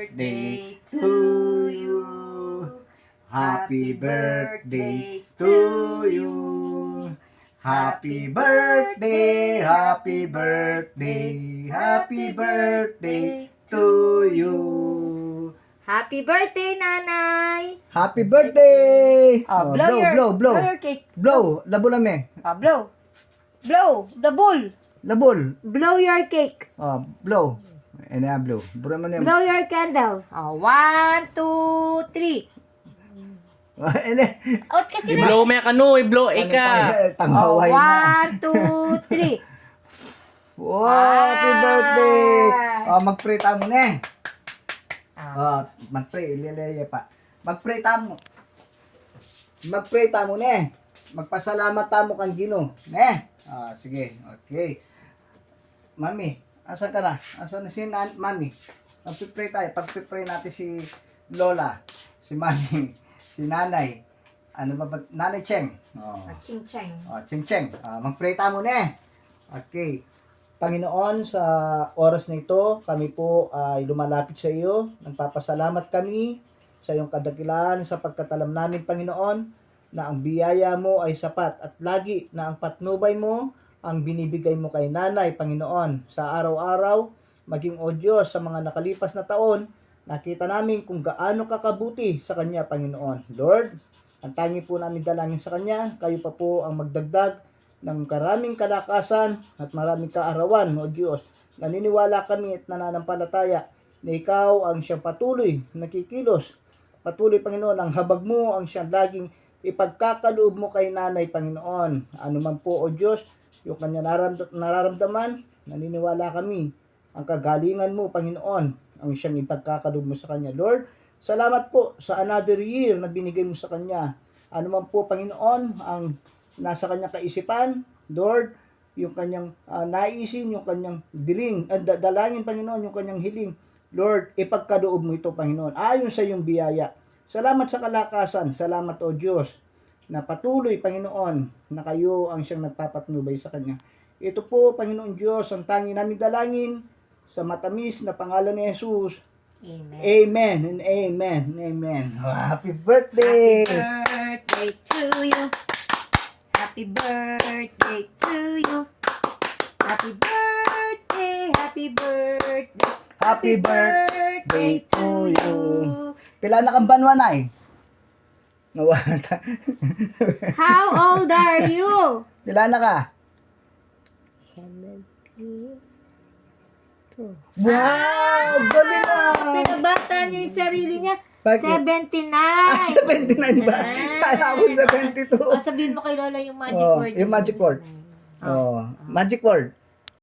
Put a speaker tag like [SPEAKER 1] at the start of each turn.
[SPEAKER 1] birthday to you. Happy birthday to you. Happy birthday, happy birthday, happy birthday to you.
[SPEAKER 2] Happy birthday, Nanay!
[SPEAKER 1] Happy birthday!
[SPEAKER 2] Blow your cake.
[SPEAKER 1] Blow, labo lami.
[SPEAKER 2] Blow. Blow. The bull.
[SPEAKER 1] Labol.
[SPEAKER 2] Blow your cake.
[SPEAKER 1] Blow. Ano yan, blow. Bura mo na yan.
[SPEAKER 2] Blow your candle. 1, 2, 3.
[SPEAKER 1] Ano?
[SPEAKER 2] Out kasi na.
[SPEAKER 3] I-blow mo yung kanu, i-blow ika.
[SPEAKER 1] Tanghaway na.
[SPEAKER 2] 1, 2, 3.
[SPEAKER 1] Wow, happy birthday! Mag-pray tayo muna eh. Mag-pray. Ililaya pa. Mag-pray tayo. Mag-pray tayo muna eh. Magpasalamat tayo kang Gino. Sige. Okay. Mami, asan ka na? Asan na si Mami? Mag-pray tayo. Pag-pray natin si Lola, si Mami, si Nanay. Ano ba? Nanay Cheng.
[SPEAKER 2] Ching-cheng.
[SPEAKER 1] Cheng Cheng. Mag-pray tayo muna eh. Okay. Panginoon, sa oras na ito, kami po ay lumalapit sa iyo. Nagpapasalamat kami sa iyong kadakilaan sapagkat alam namin, Panginoon, na ang biyaya mo ay sapat at lagi na ang patnubay mo ang binibigay mo kay Nanay, Panginoon. Sa araw-araw, maging o Diyos sa mga nakalipas na taon, nakita namin kung gaano kakabuti sa Kanya, Panginoon. Lord, ang tangi po namin dalangin sa Kanya, kayo pa po ang magdagdag ng karaming kalakasan at maraming kaarawan, o Diyos. Naniniwala kami at nananampalataya na Ikaw ang siyang patuloy nakikilos. Patuloy, Panginoon, ang habag mo ang siyang laging ipagkakaloob mo kay Nanay, Panginoon. Ano man po, o Diyos, yung kanya nararamdaman, naniniwala kami ang kagalingan mo, Panginoon, ang siyang ipagkakaloob mo sa kanya. Lord, salamat po sa another year na binigay mo sa kanya. Ano man po, Panginoon, ang nasa kanyang kaisipan, Lord, yung kanyang naisin, yung kanyang dalangin, Panginoon, yung kanyang hiling, Lord, ipagkaloob mo ito, Panginoon, ayon sa iyong biyaya. Salamat sa kalakasan, salamat, O Diyos, na patuloy, Panginoon, na kayo ang siyang nagpapatnubay sa kanya. Ito po, Panginoon Diyos, ang tangi namin dalangin sa matamis na pangalan ni Jesus.
[SPEAKER 2] Amen.
[SPEAKER 1] Amen and amen. Amen. Happy birthday!
[SPEAKER 2] Happy birthday to you. Happy birthday to you. Happy birthday, happy birthday.
[SPEAKER 1] Happy birthday to you. Pila na kang banwa na eh? Nawata.
[SPEAKER 2] How old are you?
[SPEAKER 1] Pila na ka?
[SPEAKER 2] 72.
[SPEAKER 1] Wow! Galing na!
[SPEAKER 2] Pinabata niya yung sarili niya.
[SPEAKER 1] Bakit?
[SPEAKER 2] 79.
[SPEAKER 1] 79 ba? Kala ko 72.
[SPEAKER 2] Sabihin mo kay Lola yung magic word.
[SPEAKER 1] Yung magic word. Magic word.